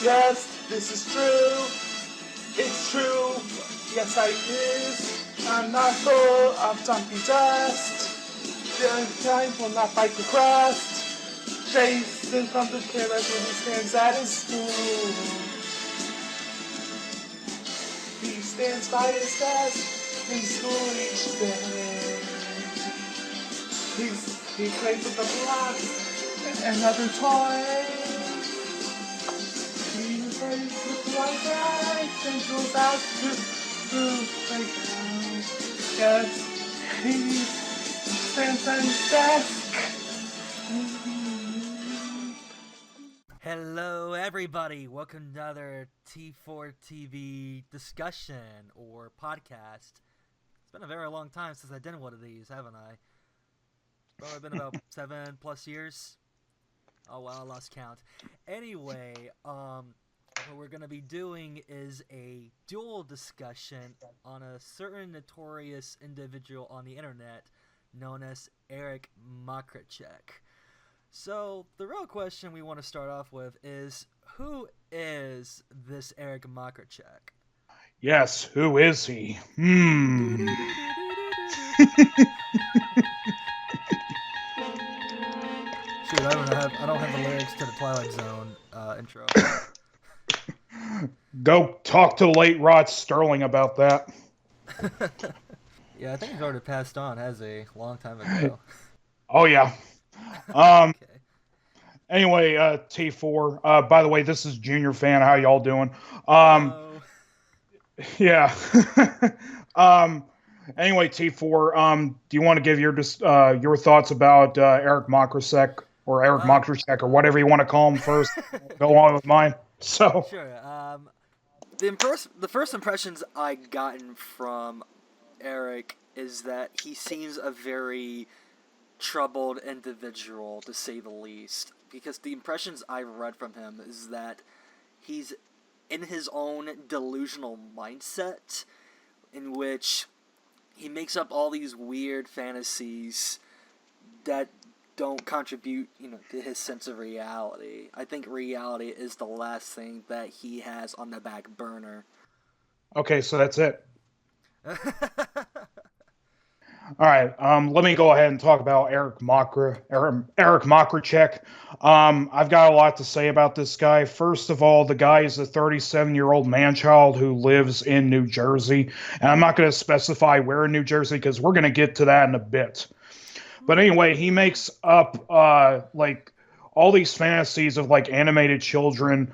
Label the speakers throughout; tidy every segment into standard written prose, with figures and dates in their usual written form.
Speaker 1: Yes, this is true. It's true. Yes, I is. I'm not full of dumpy dust. The time will not bite the crust. Jason from the cameras when he stands at his school. He stands by his desk in school each day. He plays with the blocks and other toys. He plays with white bags and goes out to the playground. Yes, he stands at his desk.
Speaker 2: Hello everybody, welcome to another T4-TV discussion or podcast. It's been a very long time since I did one of these, haven't I? Probably been about 7+ years. Oh wow, I lost count. Anyway, what we're going to be doing is a dual discussion on a certain notorious individual on the internet known as Erik Mokracek. So, the real question we want to start off with is, who is this Erik Mokracek?
Speaker 3: Yes, who is he?
Speaker 2: Shoot, I don't have the lyrics to the Twilight Zone intro.
Speaker 3: Go talk to the late Rod Sterling about that.
Speaker 2: Yeah, I think he's already passed on, has he? Long time ago.
Speaker 3: Oh, yeah.
Speaker 2: Okay.
Speaker 3: Anyway, T4. By the way, this is Juniorfan. How y'all doing?
Speaker 2: Hello.
Speaker 3: Yeah. Anyway, T4. Do you want to give your thoughts about Erik Mokracek or Erik Mokracek or whatever you want to call him first? Go on with mine. So.
Speaker 2: Sure. The first impressions I gotten from Erik is that he seems a very troubled individual, to say the least, because the impressions I've read from him is that he's in his own delusional mindset in which he makes up all these weird fantasies that don't contribute, to his sense of reality. I think reality is the last thing that he has on the back burner.
Speaker 3: Okay, so that's it. All right, let me go ahead and talk about Erik Mokracek. I've got a lot to say about this guy. First of all, the guy is a 37-year-old man-child who lives in New Jersey. And I'm not going to specify where in New Jersey because we're going to get to that in a bit. But anyway, he makes up all these fantasies of animated children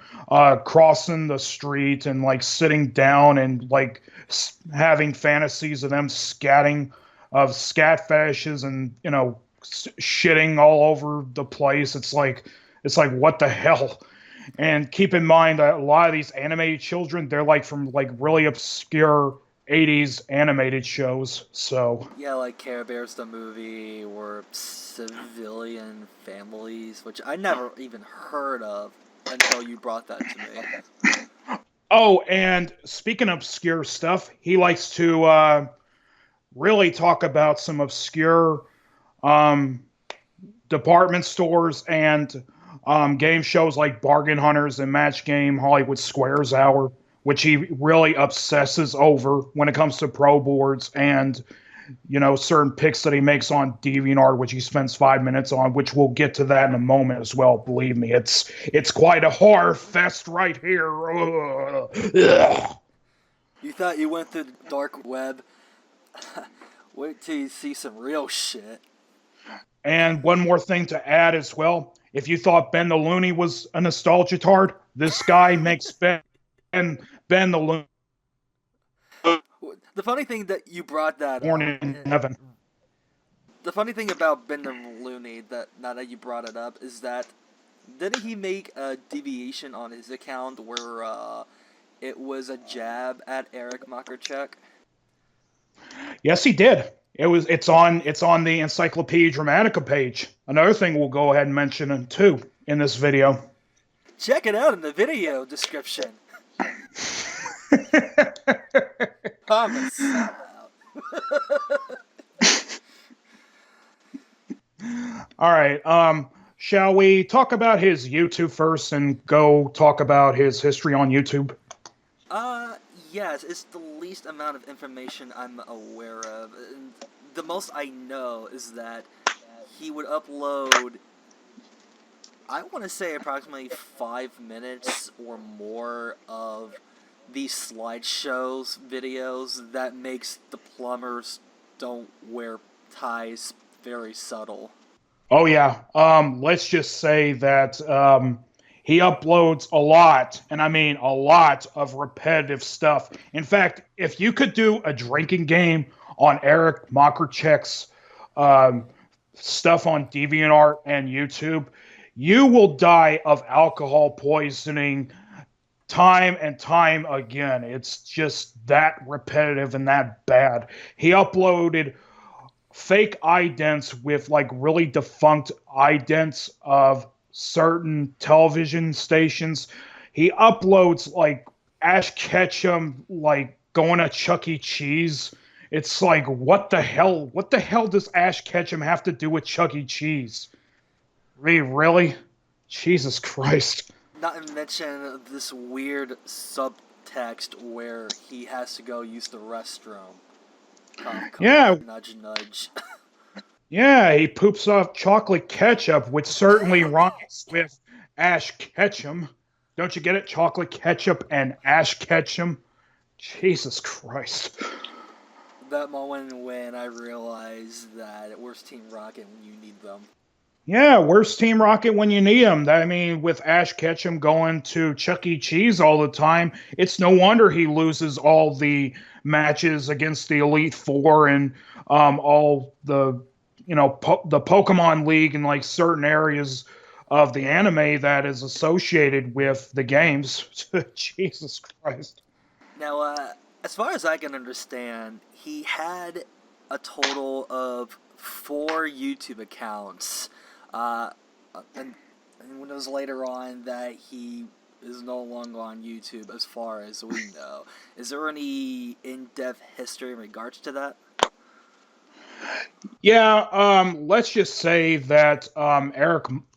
Speaker 3: crossing the street and sitting down and having fantasies of them scat fetishes and shitting all over the place. It's like what the hell. And keep in mind that a lot of these animated children, they're from really obscure 80s animated shows. So
Speaker 2: yeah, like Care Bears the movie or Civilian Families, which I never even heard of until you brought that to me.
Speaker 3: Oh, and speaking of obscure stuff, he likes to really talk about some obscure department stores and game shows like Bargain Hunters and Match Game Hollywood Squares Hour, which he really obsesses over when it comes to pro boards and certain picks that he makes on DeviantArt, which he spends 5 minutes on, which we'll get to that in a moment as well. Believe me, it's quite a horror fest right here.
Speaker 2: You thought you went through the dark web? Wait till you see some real shit.
Speaker 3: And one more thing to add as well. If you thought Ben the Looney was a nostalgia tard, this guy makes Ben the Looney.
Speaker 2: The funny thing that you brought that
Speaker 3: Born
Speaker 2: up,
Speaker 3: in heaven.
Speaker 2: The funny thing about Ben the Looney, now that you brought it up, is that didn't he make a deviation on his account where it was a jab at Erik Mokracek?
Speaker 3: Yes, he did. It's on the Encyclopedia Dramatica page. Another thing we'll go ahead and mention too in this video.
Speaker 2: Check it out in the video description. Promise.
Speaker 3: All right. Shall we talk about his YouTube first and go talk about his history on YouTube?
Speaker 2: Yes, it's the least amount of information I'm aware of. And the most I know is that he would upload, I want to say approximately 5 minutes or more of these slideshows videos that makes the plumbers don't wear ties very subtle.
Speaker 3: Oh yeah. Let's just say that he uploads a lot, and I mean a lot of repetitive stuff. In fact, if you could do a drinking game on Erik Mokracek's um, stuff on DeviantArt and YouTube, you will die of alcohol poisoning time and time again. It's just that repetitive and that bad. He uploaded fake idents with like really defunct idents of certain television stations. He uploads like Ash Ketchum like going to Chuck E. Cheese. It's like what the hell? What the hell does Ash Ketchum have to do with Chuck E. Cheese? Really? Jesus Christ.
Speaker 2: Not to mention this weird subtext where he has to go use the restroom. Cough, cough,
Speaker 3: Yeah,
Speaker 2: nudge, nudge.
Speaker 3: yeah, he poops off chocolate ketchup, which certainly rhymes with Ash Ketchum. Don't you get it? Chocolate ketchup and Ash Ketchum. Jesus Christ.
Speaker 2: That moment when I realized that where's Team Rocket when you need them?
Speaker 3: Yeah, where's Team Rocket when you need him? I mean, with Ash Ketchum going to Chuck E. Cheese all the time, it's no wonder he loses all the matches against the Elite Four and all the, the Pokemon League and like certain areas of the anime that is associated with the games. Jesus Christ.
Speaker 2: Now, as far as I can understand, he had a total of 4 YouTube accounts. Uh, and when it was later on that he is no longer on YouTube, as far as we know. Is there any in-depth history in regards to that?
Speaker 3: Yeah, let's just say that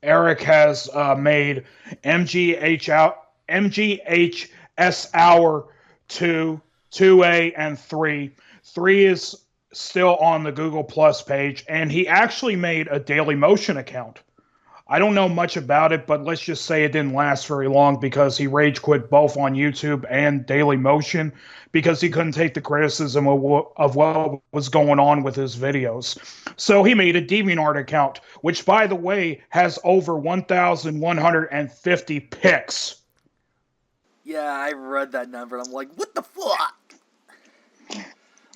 Speaker 3: Erik has made MGHS Hour 2, 2A, and 3. 3 is still on the Google Plus page, and he actually made a Daily Motion account. I don't know much about it, but let's just say it didn't last very long because he rage quit both on YouTube and Daily Motion because he couldn't take the criticism of what was going on with his videos. So he made a DeviantArt account, which, by the way, has over 1,150 pics.
Speaker 2: Yeah, I read that number, and I'm like, what the fuck?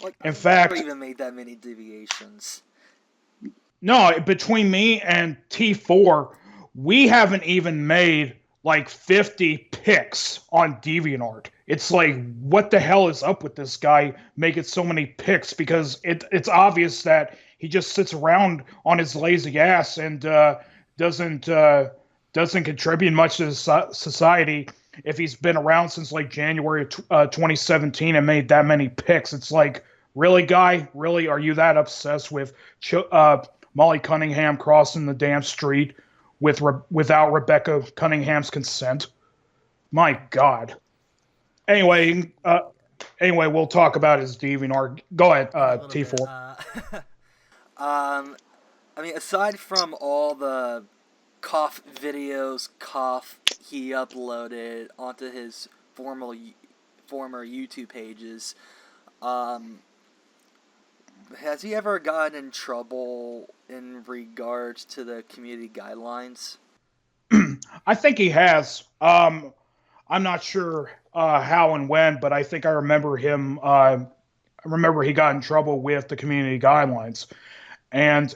Speaker 2: Like,
Speaker 3: In
Speaker 2: I've
Speaker 3: fact,
Speaker 2: never even made that many deviations.
Speaker 3: no, between me and T4, we haven't even made like 50 pics on DeviantArt. It's like, what the hell is up with this guy making so many pics? Because it's obvious that he just sits around on his lazy ass and doesn't doesn't contribute much to society. If he's been around since like January 2017 and made that many pics, it's like, really, guy? Really? Are you that obsessed with Molly Cunningham crossing the damn street without Rebecca Cunningham's consent? My God. Anyway, we'll talk about his DeviantArt. Go ahead, T4.
Speaker 2: I mean, aside from all the cough videos, he uploaded onto his former YouTube pages, has he ever gotten in trouble in regards to the community guidelines?
Speaker 3: I think he has. I'm not sure how and when, but I think I remember him. I remember he got in trouble with the community guidelines. And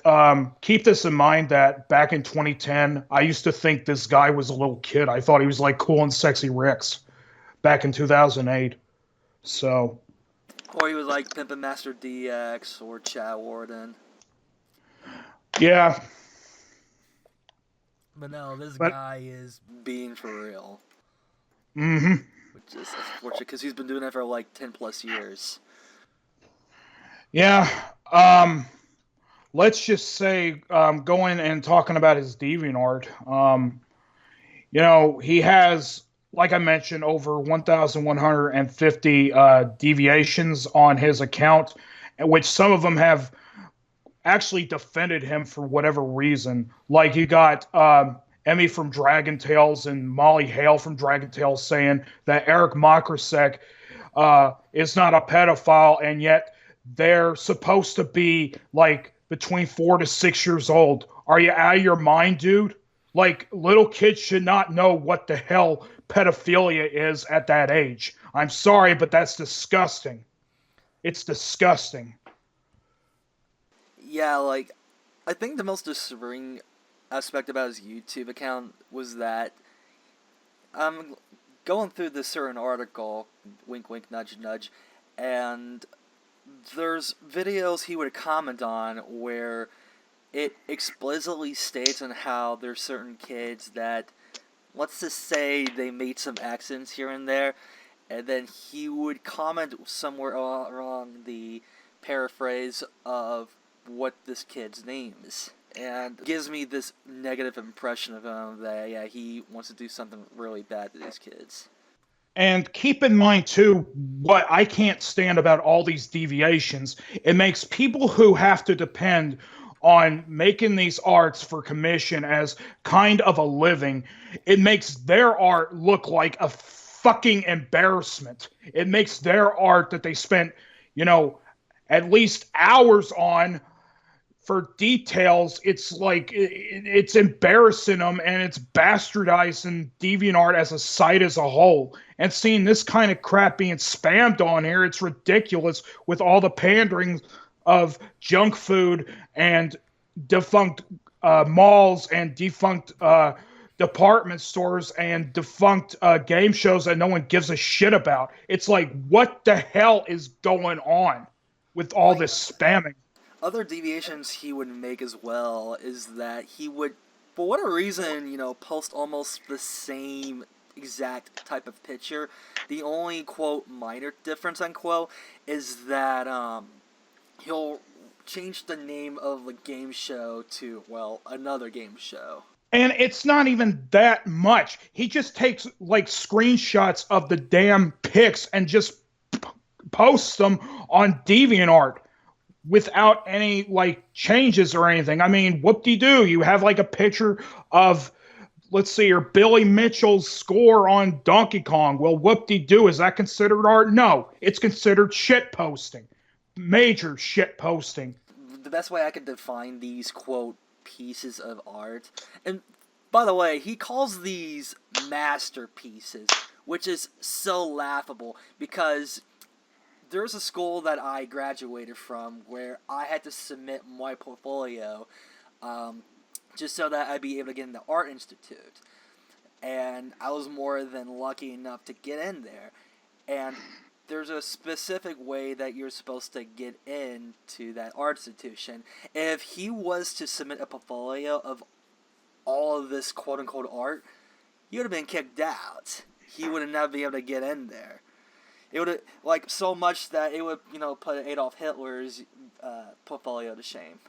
Speaker 3: keep this in mind that back in 2010, I used to think this guy was a little kid. I thought he was like Cool and Sexy Rick's back in 2008. So.
Speaker 2: Or he was like Pimpin' Master DX or Chat Warden.
Speaker 3: Yeah.
Speaker 2: But no, this guy is being for real.
Speaker 3: Mm-hmm.
Speaker 2: Which is unfortunate because he's been doing it for like 10 plus years.
Speaker 3: Yeah. let's just say, going and talking about his DeviantArt, he has, like I mentioned, over 1,150 deviations on his account, which some of them have actually defended him for whatever reason. Like you got Emmy from Dragon Tales and Molly Hale from Dragon Tales saying that Erik Mokracek is not a pedophile, and yet they're supposed to be like between 4 to 6 years old. Are you out of your mind, dude? Like, little kids should not know what the hell pedophilia is at that age. I'm sorry, but that's disgusting. It's disgusting.
Speaker 2: Yeah, like, I think the most disturbing aspect about his YouTube account was that I'm going through this certain article, wink wink nudge nudge, and there's videos he would comment on where it explicitly states on how there's certain kids that, let's just say they made some accents here and there, and then he would comment somewhere along the paraphrase of what this kid's name is. And gives me this negative impression of him that, yeah, he wants to do something really bad to these kids.
Speaker 3: And keep in mind, too, what I can't stand about all these deviations, it makes people who have to depend on making these arts for commission as kind of a living, it makes their art look like a fucking embarrassment. It makes their art that they spent, at least hours on for details. It's like it's embarrassing them, and it's bastardizing DeviantArt as a site as a whole. And seeing this kind of crap being spammed on here, it's ridiculous with all the pandering of junk food and defunct malls and defunct department stores and defunct game shows that no one gives a shit about. It's like, what the hell is going on with all this spamming?
Speaker 2: Other deviations he would make as well is that he would, for whatever reason, post almost the same exact type of picture. The only, quote, minor difference, unquote, is that he'll change the name of the game show to, well, another game show.
Speaker 3: And it's not even that much. He just takes, like, screenshots of the damn pics and just posts them on DeviantArt without any, like, changes or anything. I mean, whoop-de-doo. You have, like, a picture of, let's see, your Billy Mitchell's score on Donkey Kong. Well, whoop-de-doo. Is that considered art? No. It's considered shit posting. Major shit posting.
Speaker 2: The best way I could define these, quote, pieces of art, and by the way, he calls these masterpieces, which is so laughable, because there's a school that I graduated from where I had to submit my portfolio just so that I'd be able to get in the Art Institute. And I was more than lucky enough to get in there. And there's a specific way that you're supposed to get into that art institution. If he was to submit a portfolio of all of this quote-unquote art, he would have been kicked out. He would have never been able to get in there. It would have, like, so much that it would, put Adolf Hitler's portfolio to shame.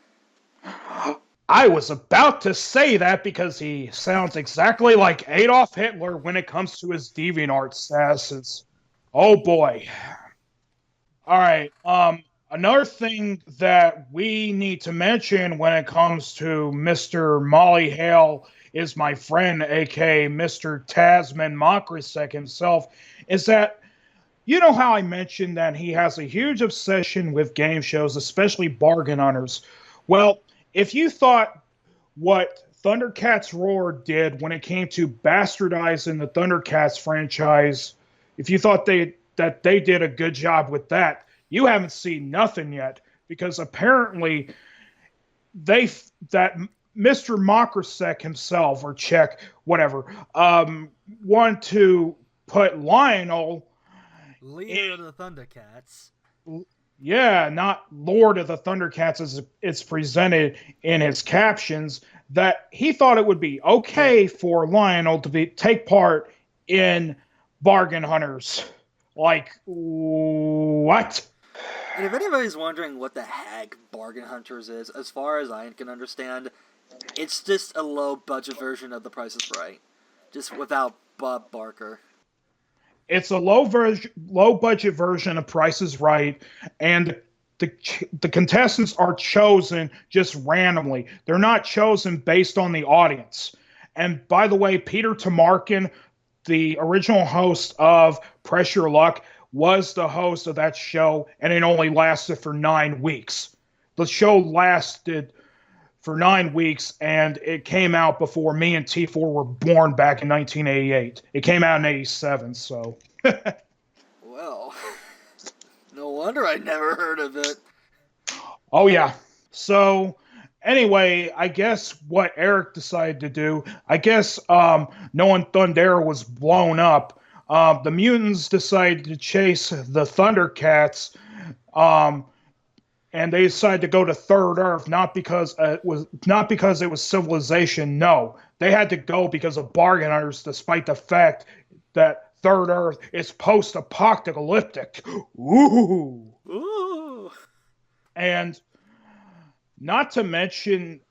Speaker 3: I was about to say that because he sounds exactly like Adolf Hitler when it comes to his DeviantArt statuses. Oh boy. All right. Another thing that we need to mention when it comes to Mr. Molly Hale is my friend, aka Mr. Tazman Mokracek himself, is that, you know how I mentioned that he has a huge obsession with game shows, especially bargain hunters. Well, if you thought what Thundercats Roar did when it came to bastardizing the Thundercats franchise, if you thought that they did a good job with that, you haven't seen nothing yet, because apparently that Mr. Mokracek himself, or Czech, whatever, wanted to put Lionel,
Speaker 2: leader of the Thundercats.
Speaker 3: Yeah, not Lord of the Thundercats as it's presented in his captions, that he thought it would be okay for Lionel to take part in bargain hunters. Like, what?
Speaker 2: And if anybody's wondering what the heck Bargain Hunters is, as far as I can understand, it's just a low-budget version of The Price is Right. Just without Bob Barker.
Speaker 3: It's a low budget version of Price is Right, and the contestants are chosen just randomly. They're not chosen based on the audience. And by the way, Peter Tamarkin, the original host of Press Your Luck, was the host of that show, and it only lasted for 9 weeks. The show lasted for 9 weeks, and it came out before me and T4 were born back in 1988. It came out in 87, so.
Speaker 2: Well, no wonder I never heard of it.
Speaker 3: Oh, yeah. So, anyway, I guess what Erik decided to do, I guess knowing Thundera was blown up, the mutants decided to chase the Thundercats, and they decided to go to Third Earth, not because it was civilization. No, they had to go because of bargain hunters, despite the fact that Third Earth is post-apocalyptic. Ooh.
Speaker 2: Ooh.
Speaker 3: And not to mention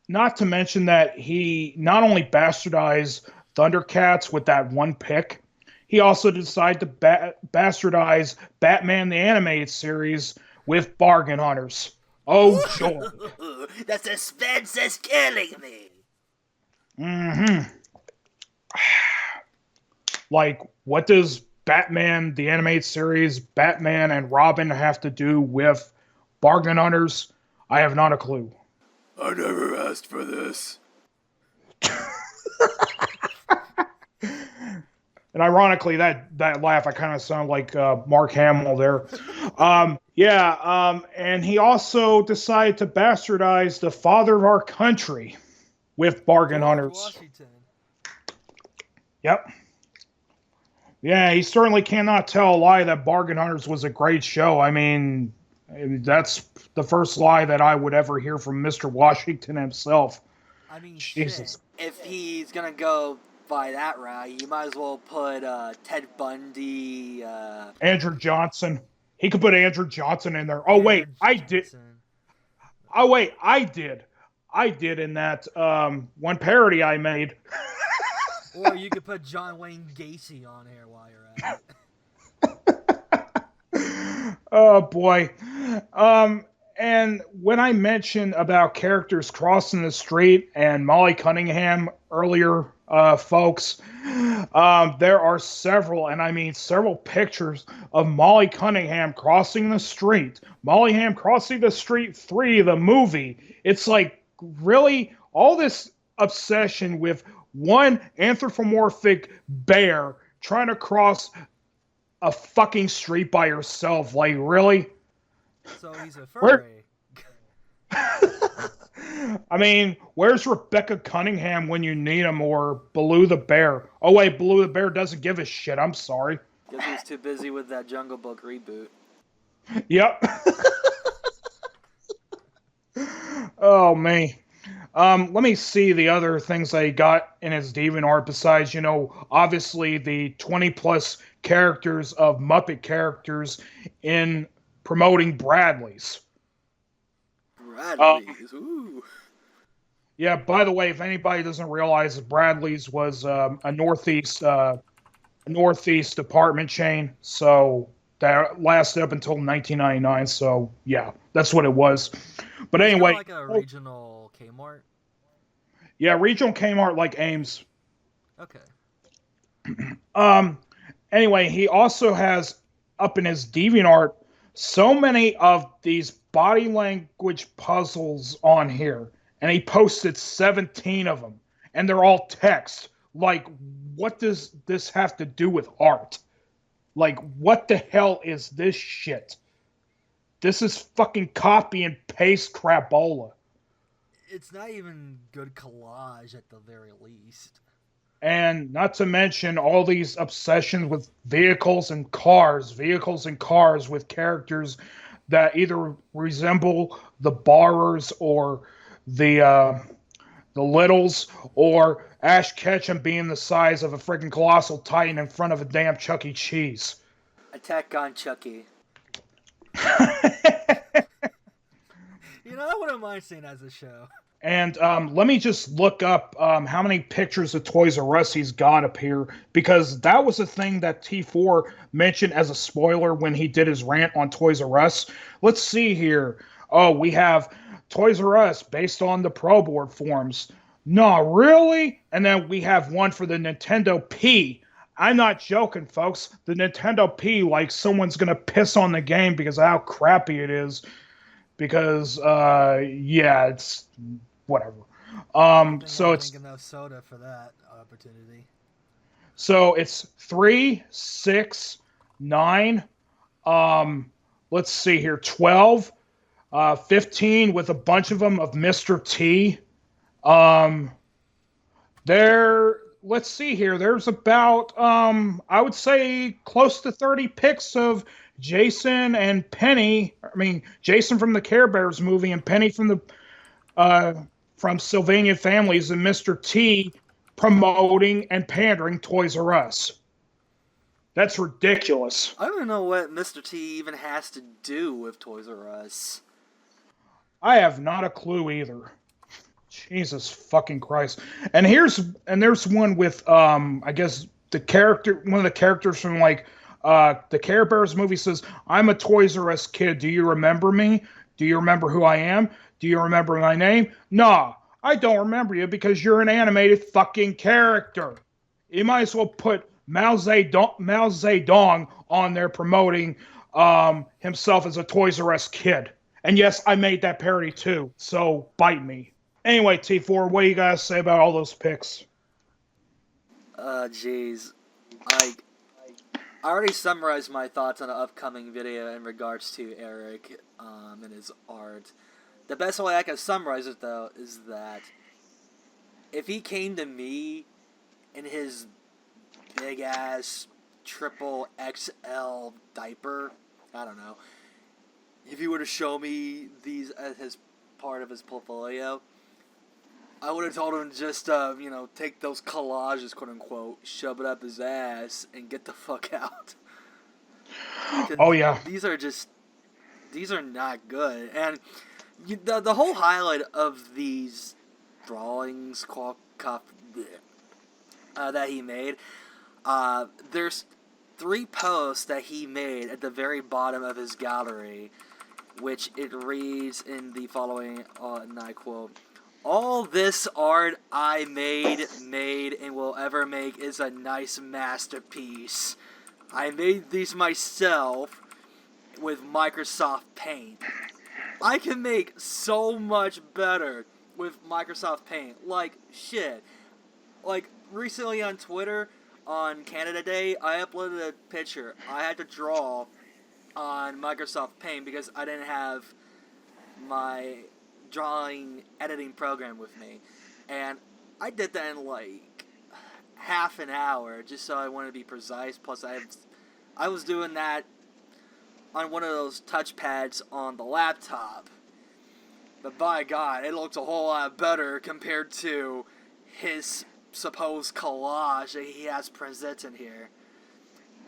Speaker 3: that he not only bastardized Thundercats with that one pick, he also decided to bastardize Batman the Animated Series with Bargain Hunters. Oh, joy.
Speaker 2: The suspense is killing me.
Speaker 3: Mm-hmm. Like, what does Batman the Animated Series, Batman and Robin have to do with Bargain Hunters? I have not a clue.
Speaker 2: I never asked for this.
Speaker 3: And ironically, that laugh, I kind of sound like Mark Hamill there. And he also decided to bastardize the father of our country with Bargain Hunters.
Speaker 2: Washington.
Speaker 3: Yep. Yeah, he certainly cannot tell a lie that Bargain Hunters was a great show. I mean, that's the first lie that I would ever hear from Mr. Washington himself.
Speaker 2: I mean,
Speaker 3: Jesus.
Speaker 2: Shit. If he's gonna go by that route, you might as well put Ted Bundy,
Speaker 3: Andrew Johnson. He could put Andrew Johnson in there. Oh wait, I did. Oh wait, I did in that one parody I made.
Speaker 2: Or you could put John Wayne Gacy on here while you're at it.
Speaker 3: Oh boy. And when I mentioned about characters crossing the street and Molly Cunningham earlier, folks, there are several, and I mean several pictures of Molly Cunningham crossing the street. Molly Ham Crossing the Street 3, the movie. It's like, really? All this obsession with one anthropomorphic bear trying to cross a fucking street by herself. Like, really?
Speaker 2: So he's a furry.
Speaker 3: I mean, where's Rebecca Cunningham when you need him, or Baloo the Bear? Oh wait, Baloo the Bear doesn't give a shit. I'm sorry.
Speaker 2: Because he's too busy with that Jungle Book reboot.
Speaker 3: Yep. Oh, man. Let me see the other things that he got in his DeviantArt besides, obviously the 20-plus characters of Muppet characters in promoting Bradley's.
Speaker 2: Bradley's, ooh.
Speaker 3: Yeah, by the way, if anybody doesn't realize, Bradley's was a Northeast department chain, so that lasted up until 1999. So yeah, that's what it was. But
Speaker 2: It's
Speaker 3: anyway,
Speaker 2: like a regional Kmart.
Speaker 3: Yeah, regional Kmart like Ames.
Speaker 2: Okay.
Speaker 3: Anyway, he also has up in his DeviantArt so many of these body language puzzles on here, and he posted 17 of them, and they're all text. Like, what does this have to do with art? Like, what the hell is this shit? This is fucking copy and paste crapola.
Speaker 2: It's not even good collage at the very least.
Speaker 3: And not to mention all these obsessions with vehicles and cars with characters that either resemble the Borrowers or the Littles, or Ash Ketchum being the size of a freaking colossal titan in front of a damn Chuck E. Cheese.
Speaker 2: Attack on Chucky. You know, I wouldn't mind seeing as a show.
Speaker 3: And let me just look up how many pictures of Toys R Us he's got up here, because that was a thing that T4 mentioned as a spoiler when he did his rant on Toys R Us. Let's see here. Oh, we have Toys R Us based on the Pro Board forums. No, really? And then we have one for the Nintendo P. I'm not joking, folks. The Nintendo P, like someone's gonna piss on the game because of how crappy it is. Because yeah, it's whatever.
Speaker 2: I don't think
Speaker 3: So
Speaker 2: I'll
Speaker 3: it's
Speaker 2: drink enough soda for that opportunity.
Speaker 3: so it's 3, 6, 9. Let's see here, 12, 15 with a bunch of them of Mr. T. Um, there. Let's see here. There's about I would say close to 30 pics of Jason and Penny. I mean, Jason from the Care Bears movie and Penny uh, from Sylvania Families and Mr. T promoting and pandering Toys R Us. That's ridiculous.
Speaker 2: I don't know what Mr. T even has to do with Toys R Us.
Speaker 3: I have not a clue either. Jesus fucking Christ. And there's one with I guess one of the characters from like the Care Bears movie says, "I'm a Toys R Us kid. Do you remember me? Do you remember who I am? Do you remember my name? Nah, I don't remember you because you're an animated fucking character. You might as well put Mao Zedong on there promoting himself as a Toys R Us kid. And yes, I made that parody too, so bite me. Anyway, T4, what do you guys say about all those pics?
Speaker 2: Jeez. I already summarized my thoughts on an upcoming video in regards to Erik and his art. The best way I can summarize it, though, is that if he came to me in his big-ass triple XL diaper, I don't know, if he were to show me these as his part of his portfolio, I would have told him just, take those collages, quote-unquote, shove it up his ass, and get the fuck out.
Speaker 3: Oh, yeah.
Speaker 2: These are not good. And the whole highlight of these drawings that he made, there's 3 posts that he made at the very bottom of his gallery, which it reads in the following, and I quote, "All this art I made, and will ever make is a nice masterpiece. I made these myself with Microsoft Paint. I can make so much better with Microsoft Paint. Like, shit. Like, recently on Twitter, on Canada Day, I uploaded a picture I had to draw on Microsoft Paint because I didn't have my drawing editing program with me, and I did that in like half an hour just so I wanted to be precise. Plus I was doing that on one of those touchpads on the laptop, but by God, it looks a whole lot better compared to his supposed collage that he has presented here.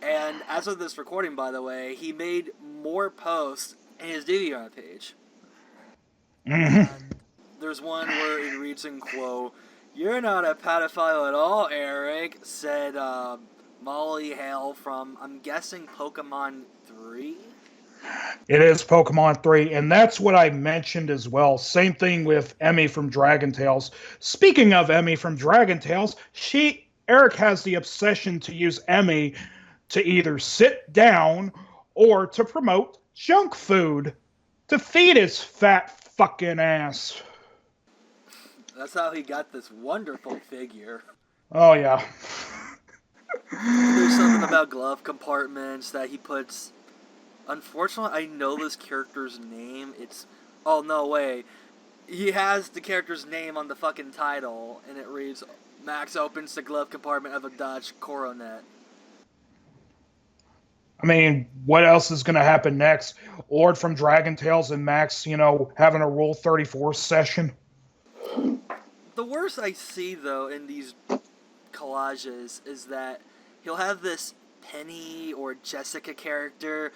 Speaker 2: And as of this recording, by the way, he made more posts in his DeviantArt page. And there's one where it reads in quote, "You're not a pedophile at all, Erik," said Molly Hale from, I'm guessing, Pokemon 3?
Speaker 3: It is Pokemon 3, and that's what I mentioned as well. Same thing with Emmy from Dragon Tales. Speaking of Emmy from Dragon Tales, Erik has the obsession to use Emmy to either sit down or to promote junk food to feed his fat fucking ass.
Speaker 2: That's how he got this wonderful figure.
Speaker 3: Oh, yeah.
Speaker 2: There's something about glove compartments that he puts... Unfortunately, I know this character's name. It's... Oh, no way. He has the character's name on the fucking title, and it reads, "Max opens the glove compartment of a Dodge Coronet."
Speaker 3: I mean, what else is going to happen next? Ord from Dragon Tales and Max, having a Rule 34 session?
Speaker 2: The worst I see, though, in these collages is that he'll have this Penny or Jessica character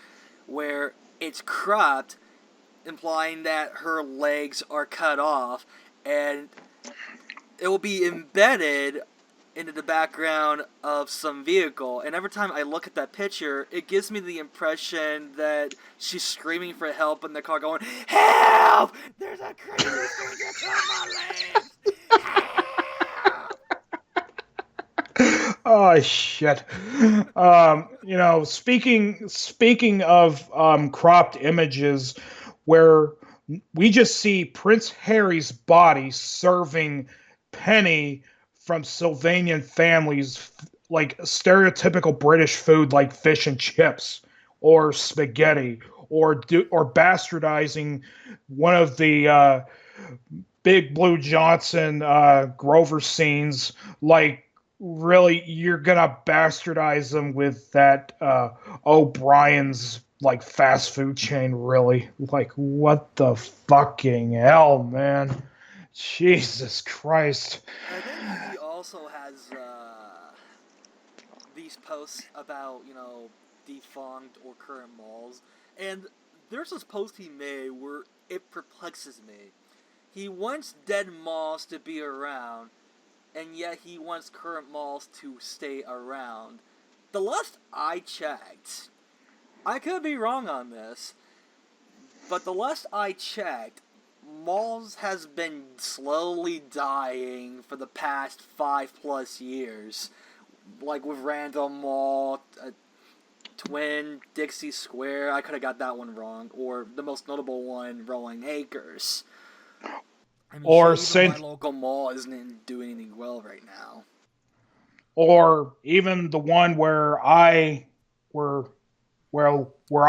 Speaker 2: where it's cropped implying that her legs are cut off, and it will be embedded into the background of some vehicle. And every time I look at that picture, it gives me the impression that she's screaming for help in the car, going, "Help! There's a crazy that's going to cut my legs! Help!"
Speaker 3: Oh shit. Speaking of cropped images where we just see Prince Harry's body serving Penny from Sylvanian families like stereotypical British food like fish and chips or spaghetti or bastardizing one of the Big Blue Johnson Grover scenes, like really you're gonna bastardize them with that O'Brien's like fast food chain, really? Like what the fucking hell, man? Jesus Christ.
Speaker 2: I think he also has these posts about, defunct or current malls. And there's this post he made where it perplexes me. He wants dead malls to be around, and yet he wants current malls to stay around. The last I checked, I could be wrong on this, but the last I checked, malls has been slowly dying for the past 5+ years. Like with Randall Mall, Twin, Dixie Square, I could have got that one wrong. Or the most notable one, Rolling Acres. I mean,
Speaker 3: Or
Speaker 2: even my local mall isn't doing anything well right now.
Speaker 3: Or even the one where I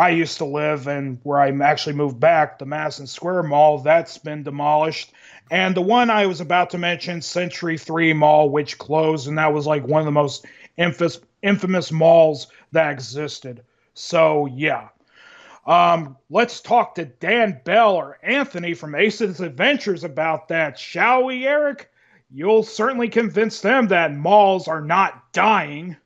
Speaker 3: used to live and where I actually moved back, the Madison Square Mall, that's been demolished. And the one I was about to mention, Century 3 Mall, which closed, and that was like one of the most infamous malls that existed. So, yeah. Let's talk to Dan Bell or Anthony from Ace's Adventures about that, shall we, Erik? You'll certainly convince them that malls are not dying.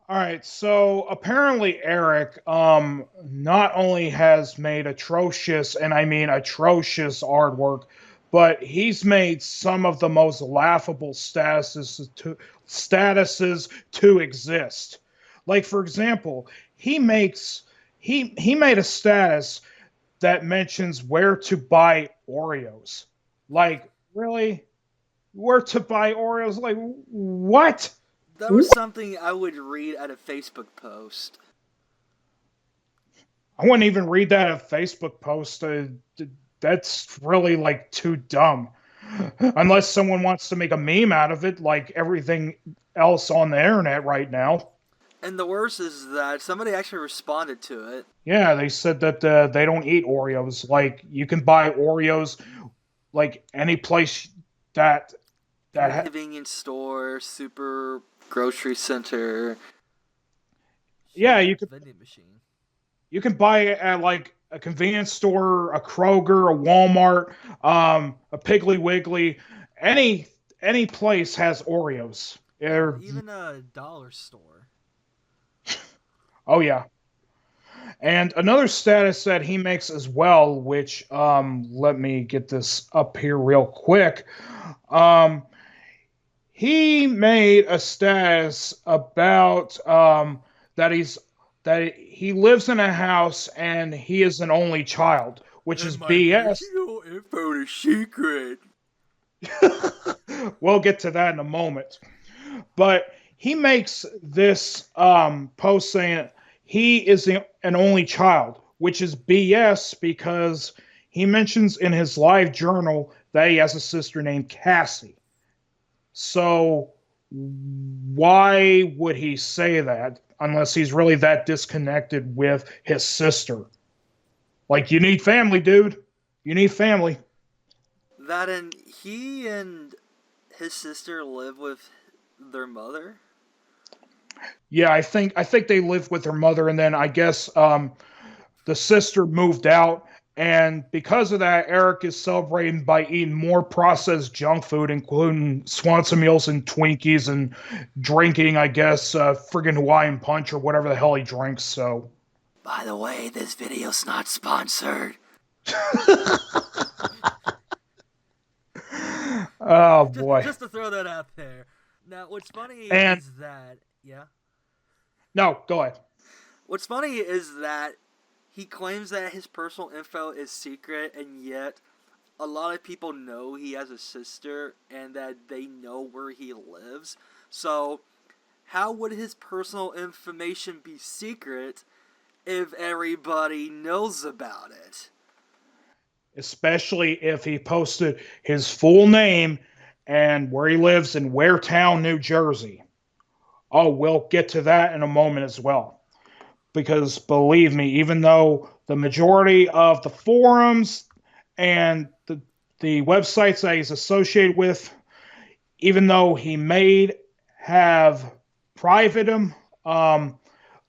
Speaker 3: All right, so apparently Erik not only has made atrocious, and I mean atrocious artwork, but he's made some of the most laughable statuses to exist. Like for example, he made a status that mentions where to buy Oreos. Like, really? Where to buy Oreos? Like, what?
Speaker 2: That was something I would read at a Facebook post.
Speaker 3: I wouldn't even read that at a Facebook post. That's really like too dumb. Unless someone wants to make a meme out of it, like everything else on the internet right now.
Speaker 2: And the worst is that somebody actually responded to it.
Speaker 3: Yeah, they said that they don't eat Oreos. Like, you can buy Oreos like any place that
Speaker 2: convenience store, super grocery center.
Speaker 3: Yeah, you could
Speaker 2: vending machine.
Speaker 3: You can buy it at like a convenience store, a Kroger, a Walmart, a Piggly Wiggly. Any place has Oreos.
Speaker 2: Even a dollar store.
Speaker 3: Oh yeah. And another status that he makes as well, which let me get this up here real quick. He made a status about that he lives in a house and he is an only child, which is BS.
Speaker 2: Info is secret.
Speaker 3: We'll get to that in a moment. But he makes this post saying he is an only child, which is BS because he mentions in his LiveJournal that he has a sister named Cassie. So why would he say that unless he's really that disconnected with his sister? Like, you need family, dude. You need family.
Speaker 2: That and he and his sister live with their mother?
Speaker 3: Yeah, I think they live with their mother, and then I guess the sister moved out. And because of that, Erik is celebrating by eating more processed junk food, including Swanson meals and Twinkies, and drinking, I guess, friggin' Hawaiian Punch or whatever the hell he drinks. So,
Speaker 2: by the way, this video's not sponsored.
Speaker 3: Oh boy.
Speaker 2: Just to throw that out there. Now, what's funny
Speaker 3: And
Speaker 2: is that yeah.
Speaker 3: no, go ahead.
Speaker 2: What's funny is that he claims that his personal info is secret, and yet a lot of people know he has a sister and that they know where he lives. So, how would his personal information be secret if everybody knows about it?
Speaker 3: Especially if he posted his full name and where he lives in Waretown, New Jersey. Oh, we'll get to that in a moment as well. Because believe me, even though the majority of the forums and the websites that he's associated with, even though he may have private them,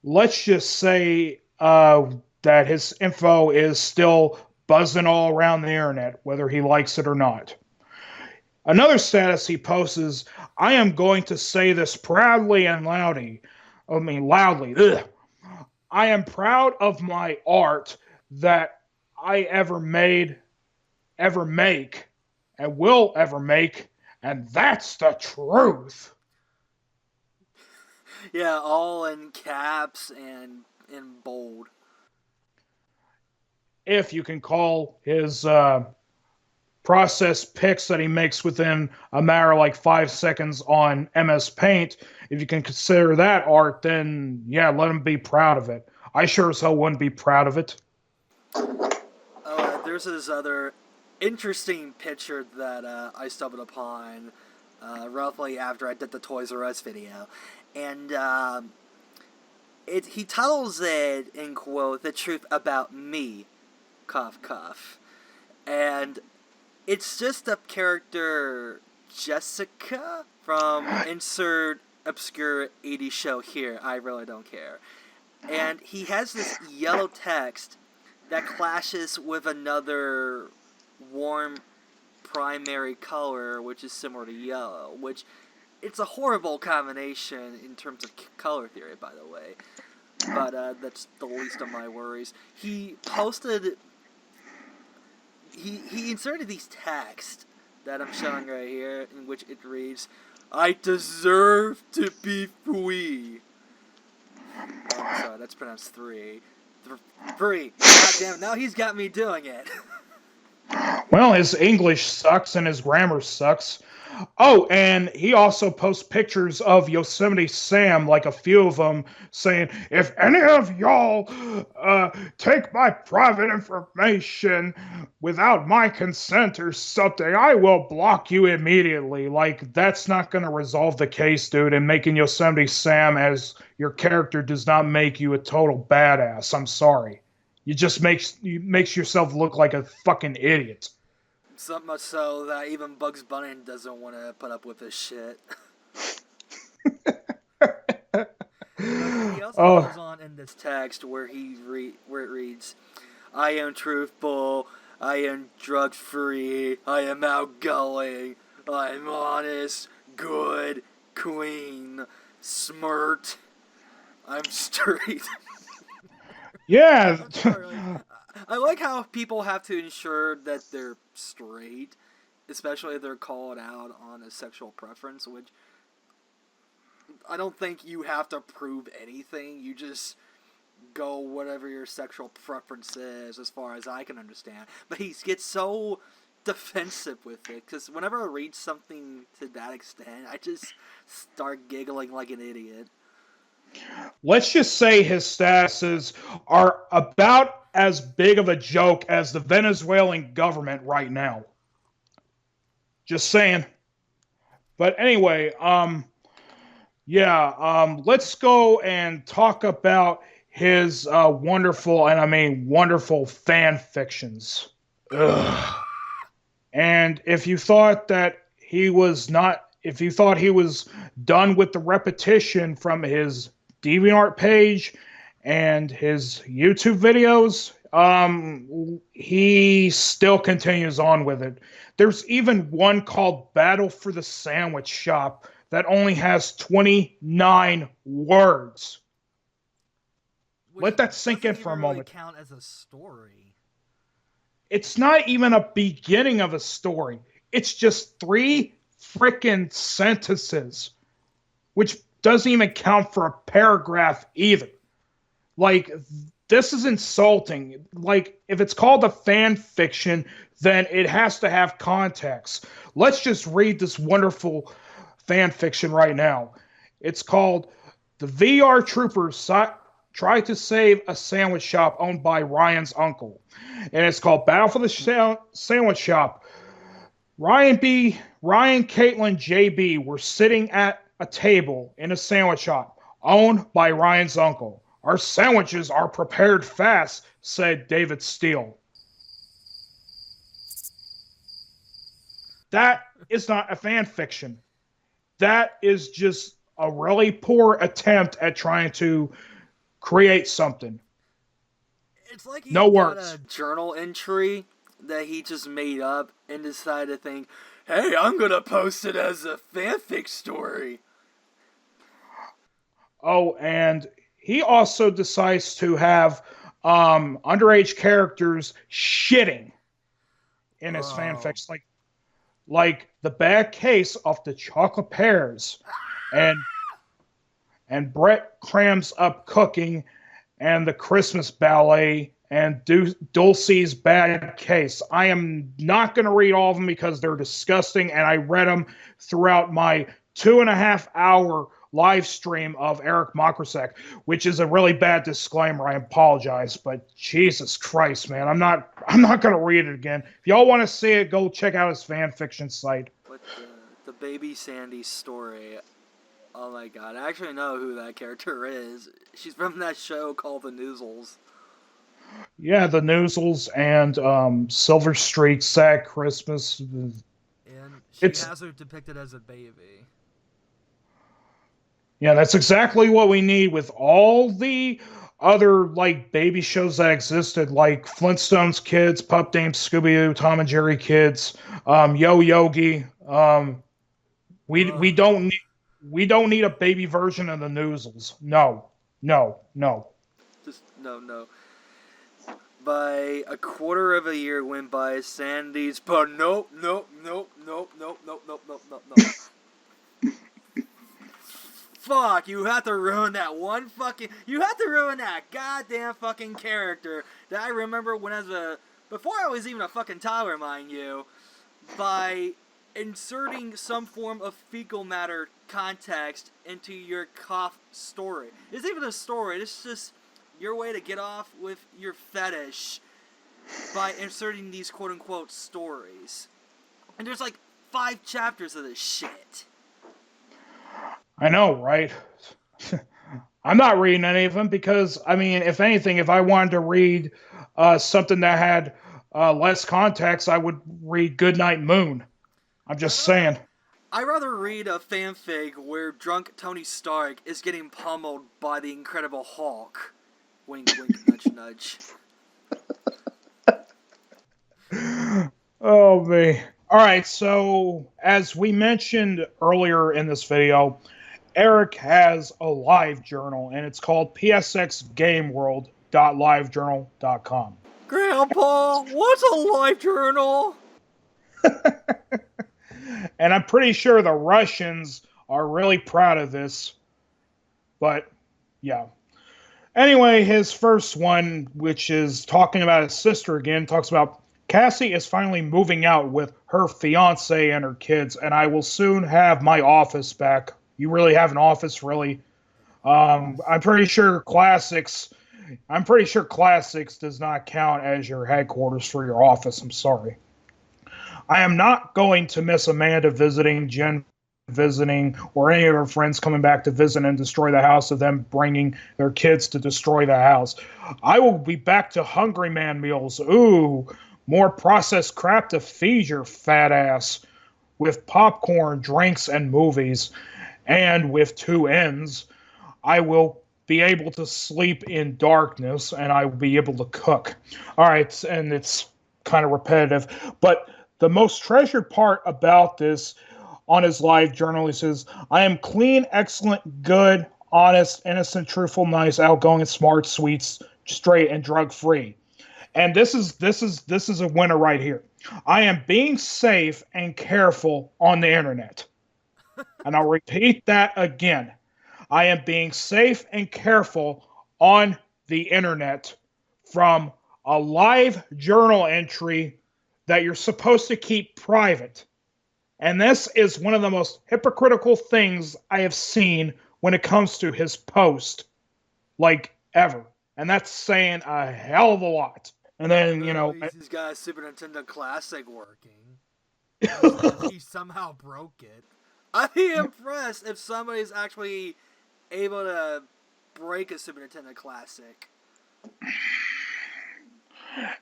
Speaker 3: let's just say that his info is still buzzing all around the internet, whether he likes it or not. Another status he posts is, I am going to say this proudly and loudly. Ugh. I am proud of my art that I ever made, ever make, and will ever make, and that's the truth.
Speaker 2: Yeah, all in caps and in bold.
Speaker 3: If you can call his process pics that he makes within a matter of like 5 seconds on MS Paint, if you can consider that art, then yeah, let him be proud of it. I sure as hell wouldn't be proud of it.
Speaker 2: There's this other interesting picture that I stumbled upon roughly after I did the Toys R Us video. And he titles it, in quote, "The Truth About Me," cough, cough. And it's just a character, Jessica, from insert obscure 80s show here. I really don't care. And he has this yellow text that clashes with another warm primary color, which is similar to yellow, which it's a horrible combination in terms of color theory, by the way. But that's the least of my worries. He posted... He inserted these texts that I'm showing right here, in which it reads, "I deserve to be free." Oh, sorry, that's pronounced three. Free. God damn, now he's got me doing it.
Speaker 3: Well, his English sucks and his grammar sucks. Oh, and he also posts pictures of Yosemite Sam, like a few of them, saying, if any of y'all take my private information without my consent or something, I will block you immediately. Like, that's not going to resolve the case, dude, and making Yosemite Sam as your character does not make you a total badass. I'm sorry. You just makes yourself look like a fucking idiot.
Speaker 2: So much so that even Bugs Bunny doesn't want to put up with this shit. He also goes on in this text where where it reads, "I am truthful, I am drug free, I am outgoing, I'm honest, good, clean, smart, I'm straight."
Speaker 3: Yeah.
Speaker 2: I like how people have to ensure that they're straight, especially if they're called out on a sexual preference, which I don't think you have to prove anything. You just go whatever your sexual preference is, as far as I can understand. But he gets so defensive with it, because whenever I read something to that extent, I just start giggling like an idiot.
Speaker 3: Let's just say his statuses are about as big of a joke as the Venezuelan government right now. Just saying. But anyway, let's go and talk about his wonderful, and I mean wonderful, fan fictions. Ugh. And if you thought that he was not, if you thought he was done with the repetition from his DeviantArt page and his YouTube videos, he still continues on with it. There's even one called Battle for the Sandwich Shop that only has 29 words. Let that sink in for a moment.
Speaker 2: Count as a story.
Speaker 3: it's not even a beginning of a story. It's just 3 freaking sentences, which doesn't even count for a paragraph either. Like, this is insulting. Like, if it's called a fan fiction, then it has to have context. Let's just read this wonderful fan fiction right now. It's called The VR Troopers Try to Save a Sandwich Shop Owned by Ryan's Uncle. And it's called Battle for the Sandwich Shop. Ryan, Caitlin, JB were sitting at a table in a sandwich shop owned by Ryan's uncle. Our sandwiches are prepared fast, said David Steele. That is not a fan fiction. That is just a really poor attempt at trying to create something.
Speaker 2: It's like he
Speaker 3: no
Speaker 2: got
Speaker 3: words.
Speaker 2: A journal entry that he just made up and decided to think, hey, I'm going to post it as a fanfic story.
Speaker 3: Oh, and he also decides to have underage characters shitting in his fanfics, like the bad case of the chocolate pears, and Brett crams up cooking, and the Christmas ballet, and Dulcie's bad case. I am not going to read all of them because they're disgusting, and I read them throughout my 2.5 hour live stream of Erik Mokracek, which is a really bad disclaimer. I apologize, but Jesus Christ, man, I'm not going to read it again. If y'all want to see it, go check out his fan fiction site.
Speaker 2: What the Baby Sandy story? Oh my god, I actually know who that character is. She's from that show called The Noozles.
Speaker 3: Yeah, The Noozles and Silver Streak, Sad Christmas.
Speaker 2: And she has her depicted as a baby.
Speaker 3: Yeah, that's exactly what we need with all the other like baby shows that existed, like Flintstones Kids, Pup Dame Scooby-Doo, Tom and Jerry Kids, Yo Yogi. We don't need a baby version of the Noozles. No.
Speaker 2: Just no. By a quarter of a year went by, Sandy's but nope. Fuck, you have to ruin that goddamn fucking character that I remember before I was even a fucking toddler, mind you, by inserting some form of fecal matter context into your cough story. It's even a story, it's just your way to get off with your fetish by inserting these quote-unquote stories. And there's like 5 chapters of this shit.
Speaker 3: I know, right? I'm not reading any of them because, I mean, if anything, if I wanted to read something that had less context, I would read Goodnight Moon. I'm just saying.
Speaker 2: I'd rather read a fanfic where drunk Tony Stark is getting pummeled by the Incredible Hulk. Wink, wink, nudge, nudge.
Speaker 3: Oh, me. Alright, so as we mentioned earlier in this video, Erik has a LiveJournal, and it's called psxgameworld.livejournal.com.
Speaker 2: Grandpa, what's a LiveJournal?
Speaker 3: And I'm pretty sure the Russians are really proud of this. But, yeah. Anyway, his first one, which is talking about his sister again, talks about Cassie is finally moving out with her fiance and her kids, and I will soon have my office back. You really have an office, really? I'm pretty sure Classics does not count as your headquarters for your office. I'm sorry. I am not going to miss Amanda visiting, Jen visiting, or any of her friends coming back to visit and destroy the house of them bringing their kids to destroy the house. I will be back to Hungry Man meals. Ooh, more processed crap to feed your fat ass. With popcorn, drinks, and movies. And with 2 ends, I will be able to sleep in darkness, and I will be able to cook. All right, and it's kind of repetitive, but the most treasured part about this on his LiveJournal, he says, I am clean, excellent, good, honest, innocent, truthful, nice, outgoing, smart, sweet, straight, and drug-free. And this is a winner right here. I am being safe and careful on the internet. And I'll repeat that again. I am being safe and careful on the internet from a LiveJournal entry that you're supposed to keep private. And this is one of the most hypocritical things I have seen when it comes to his post, like ever. And that's saying a hell of a lot. And then,
Speaker 2: he's got a Super Nintendo Classic working. He somehow broke it. I'd be impressed if somebody's actually able to break a Super Nintendo Classic.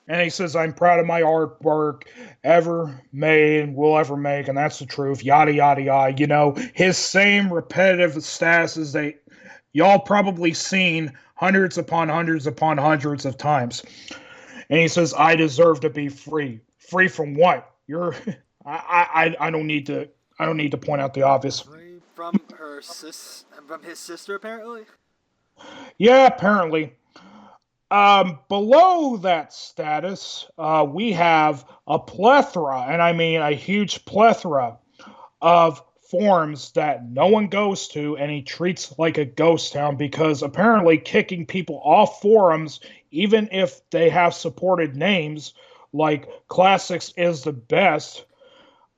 Speaker 3: And he says, I'm proud of my artwork ever made, will ever make, and that's the truth, yada, yada, yada. His same repetitive statuses that y'all probably seen hundreds upon hundreds upon hundreds of times. And he says, I deserve to be free. Free from what? I don't need to point out the obvious.
Speaker 2: Free from from his sister, apparently?
Speaker 3: Yeah, apparently. Below that status, we have a plethora, and I mean a huge plethora, of forums that no one goes to, and he treats like a ghost town because apparently kicking people off forums, even if they have supported names like Classics is the best,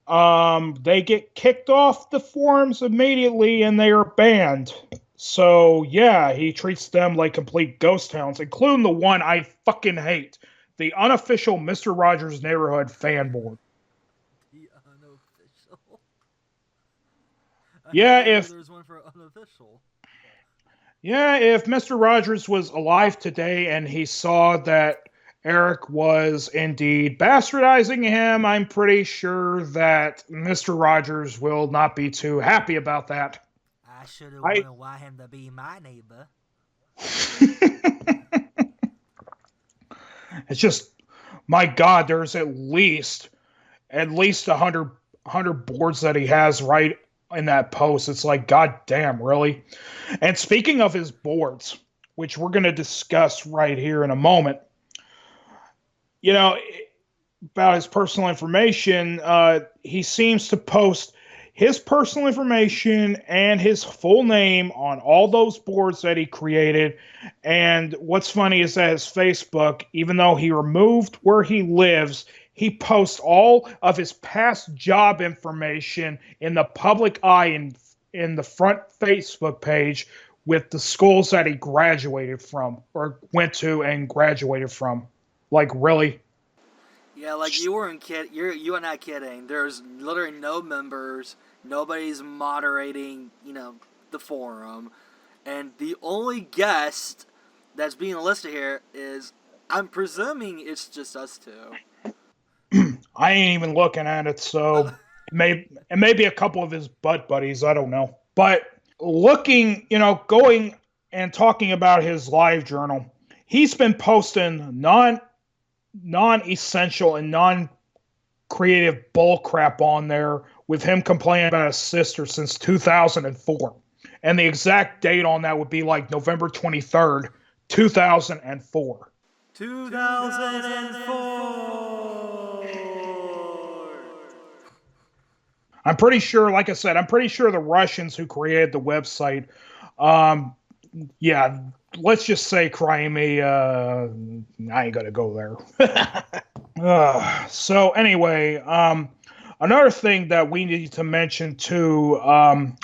Speaker 3: they get kicked off the forums immediately and they are banned. So, yeah, he treats them like complete ghost towns, including the one I fucking hate, the unofficial Mr. Rogers' Neighborhood fan board.
Speaker 2: The unofficial?
Speaker 3: Yeah, if
Speaker 2: there's one for unofficial.
Speaker 3: Yeah, if Mr. Rogers was alive today and he saw that Erik was indeed bastardizing him, I'm pretty sure that Mr. Rogers will not be too happy about that.
Speaker 2: I should have wanted him to be my neighbor.
Speaker 3: It's just, my God, there's at least 100 boards that he has right in that post. It's like, God damn, really? And speaking of his boards, which we're going to discuss right here in a moment, about his personal information, he seems to post his personal information and his full name on all those boards that he created. And what's funny is that his Facebook, even though he removed where he lives, he posts all of his past job information in the public eye in the front Facebook page with the schools that he graduated from or went to and graduated from. Like, really?
Speaker 2: Yeah, like you weren't kidding. You are not kidding. There's literally no members. Nobody's moderating, the forum. And the only guest that's being listed here is, I'm presuming it's just us two.
Speaker 3: I ain't even looking at it, so it may be a couple of his butt buddies. I don't know. But looking, going and talking about his LiveJournal, he's been posting non-essential and non-creative bullcrap on there with him complaining about his sister since 2004. And the exact date on that would be like November 23rd, 2004.
Speaker 2: 2004!
Speaker 3: I'm pretty sure, like I said, the Russians who created the website, let's just say Crimea, I ain't gonna go there. So anyway, another thing that we need to mention too,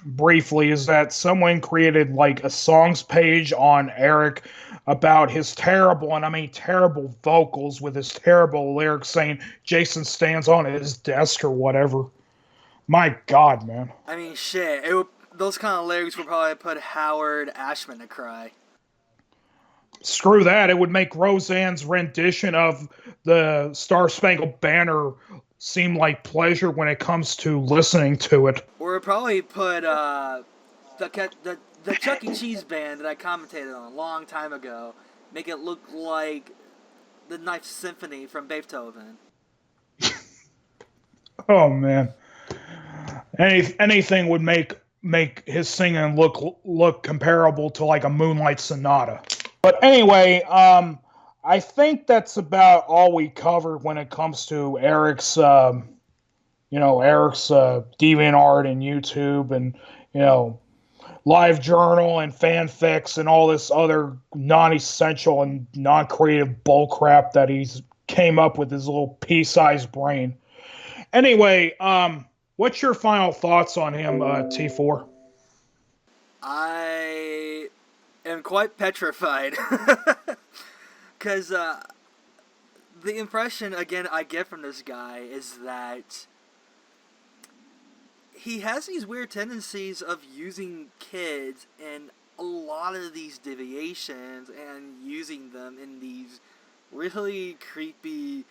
Speaker 3: briefly, is that someone created like a songs page on Erik about his terrible, and I mean terrible vocals with his terrible lyrics saying Jason stands on his desk or whatever. My God, man.
Speaker 2: I mean, shit. Those kind of lyrics would probably put Howard Ashman to cry.
Speaker 3: Screw that. It would make Roseanne's rendition of the Star Spangled Banner seem like pleasure when it comes to listening to it.
Speaker 2: Or it probably put the Chuck E. Cheese band that I commentated on a long time ago, make it look like the Ninth Symphony from Beethoven.
Speaker 3: Oh, man. Anything would make his singing look comparable to like a Moonlight Sonata. But anyway, I think that's about all we covered when it comes to Eric's, Eric's DeviantArt and YouTube and, you know, LiveJournal and fanfics and all this other non-essential and non-creative bullcrap that he's came up with his little pea-sized brain. Anyway, what's your final thoughts on him, T4?
Speaker 2: I am quite petrified. Because the impression, again, I get from this guy is that he has these weird tendencies of using kids in a lot of these deviations and using them in these really creepy,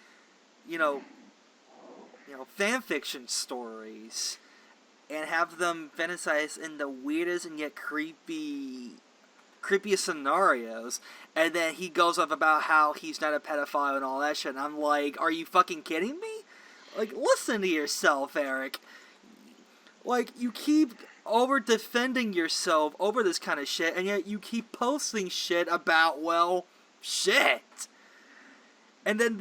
Speaker 2: fan fiction stories, and have them fantasize in the weirdest and yet creepiest scenarios, and then he goes up about how he's not a pedophile and all that shit, and I'm like, are you fucking kidding me? Like, listen to yourself, Erik. Like, you keep over-defending yourself over this kind of shit, and yet you keep posting shit about, well, shit. And then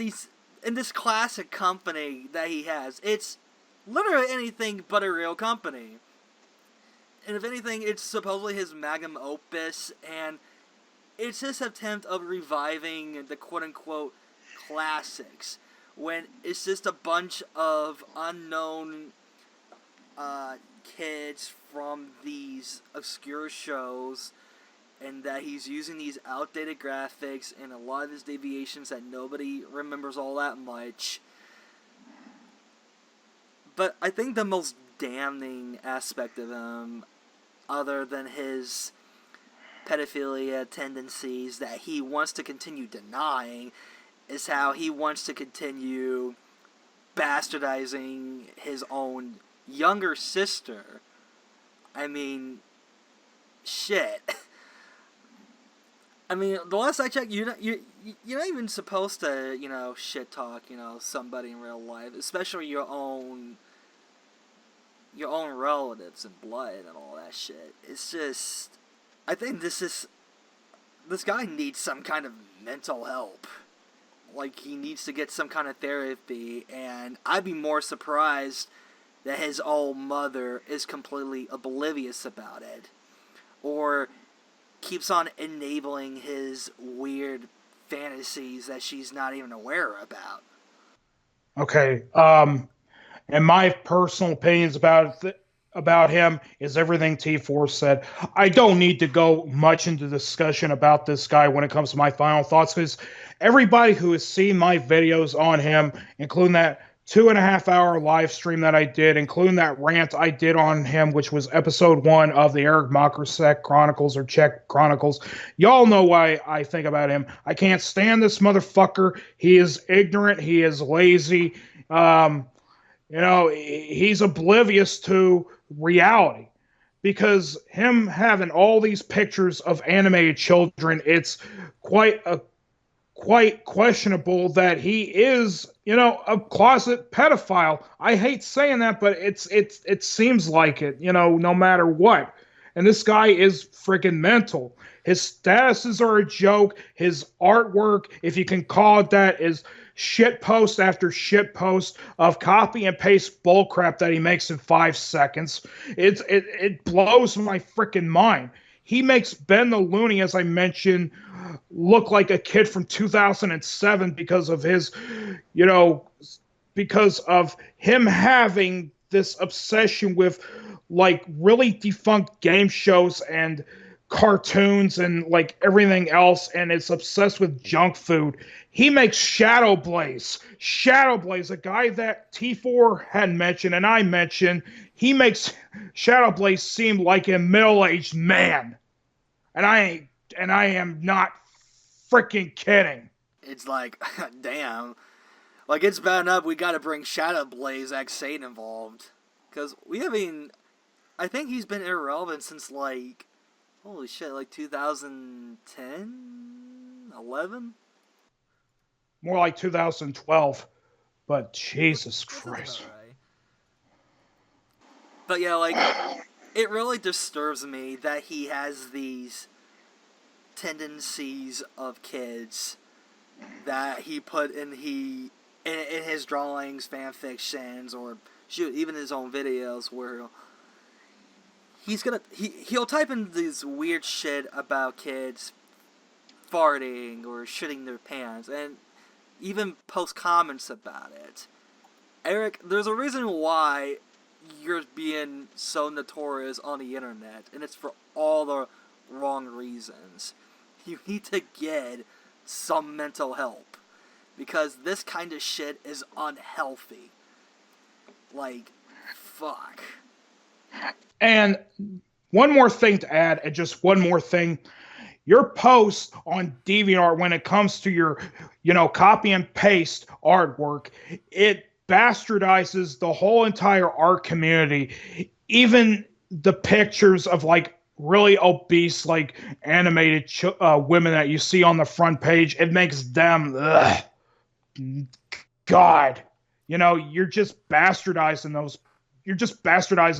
Speaker 2: in this classic company that he has, it's literally anything but a real company. And if anything, it's supposedly his magnum opus, and it's his attempt of reviving the quote-unquote classics, when it's just a bunch of unknown kids from these obscure shows, and that he's using these outdated graphics and a lot of his deviations that nobody remembers all that much. But I think the most damning aspect of him, other than his pedophilia tendencies that he wants to continue denying, is how he wants to continue bastardizing his own younger sister. I mean, shit. I mean, the last I checked, you're not even supposed to, shit talk, somebody in real life, especially your own relatives and blood and all that shit. It's just, I think this guy needs some kind of mental help. Like, he needs to get some kind of therapy, and I'd be more surprised that his old mother is completely oblivious about it, or keeps on enabling his weird fantasies that she's not even aware about.
Speaker 3: Okay, and my personal opinions about him is everything T4 said. I don't need to go much into discussion about this guy when it comes to my final thoughts, because everybody who has seen my videos on him, including that 2.5-hour live stream that I did, including that rant I did on him, which was episode 1 of the Erik Mokracek Chronicles or Czech Chronicles. Y'all know why I think about him. I can't stand this motherfucker. He is ignorant. He is lazy. He's oblivious to reality, because him having all these pictures of animated children, it's quite questionable that he is, a closet pedophile. I hate saying that, but it seems like it, no matter what. And this guy is freaking mental. His statuses are a joke. His artwork, if you can call it that, is shit post after shit post of copy and paste bullcrap that he makes in 5 seconds. It blows my freaking mind. He makes Ben the Looney, as I mentioned, look like a kid from 2007 because of his, because of him having this obsession with, like, really defunct game shows and cartoons and, like, everything else, and is obsessed with junk food. He makes Shadow Blaze, a guy that T4 had mentioned and I mentioned. He makes Shadow Blaze seem like a middle-aged man. And I am not freaking kidding.
Speaker 2: It's like, damn. Like, it's bad enough we gotta bring Shadow Blaze X8 involved. Because I think he's been irrelevant since, like, holy shit, like 2010? 11?
Speaker 3: More like 2012. But Jesus Christ.
Speaker 2: Right. But yeah, like, it really disturbs me that he has these tendencies of kids that he put in his drawings, fan fictions, or shoot, even his own videos, where he'll type in these weird shit about kids farting or shitting their pants, and even post comments about it. Eric, there's a reason why you're being so notorious on the internet, and it's for all the wrong reasons. You need to get some mental help, because this kind of shit is unhealthy. Like, fuck.
Speaker 3: And one more thing to add, and just one more thing. Your post on DeviantArt, when it comes to your, copy and paste artwork, it bastardizes the whole entire art community. Even the pictures of, like, really obese, like, animated women that you see on the front page, it makes them, ugh, God. You're just bastardizing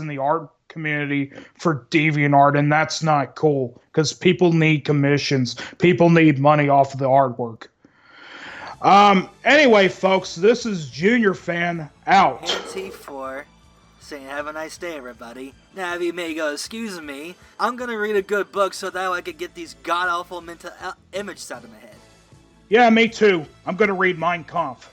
Speaker 3: the art community for DeviantArt, and that's not cool, because people need commissions. People need money off of the artwork. Anyway, folks, this is Juniorfan out.
Speaker 2: And T4 saying have a nice day, everybody. Now, if you may go, excuse me, I'm gonna read a good book so that I could get these god-awful mental images out of my head.
Speaker 3: Yeah, me too. I'm gonna read Mein Kampf.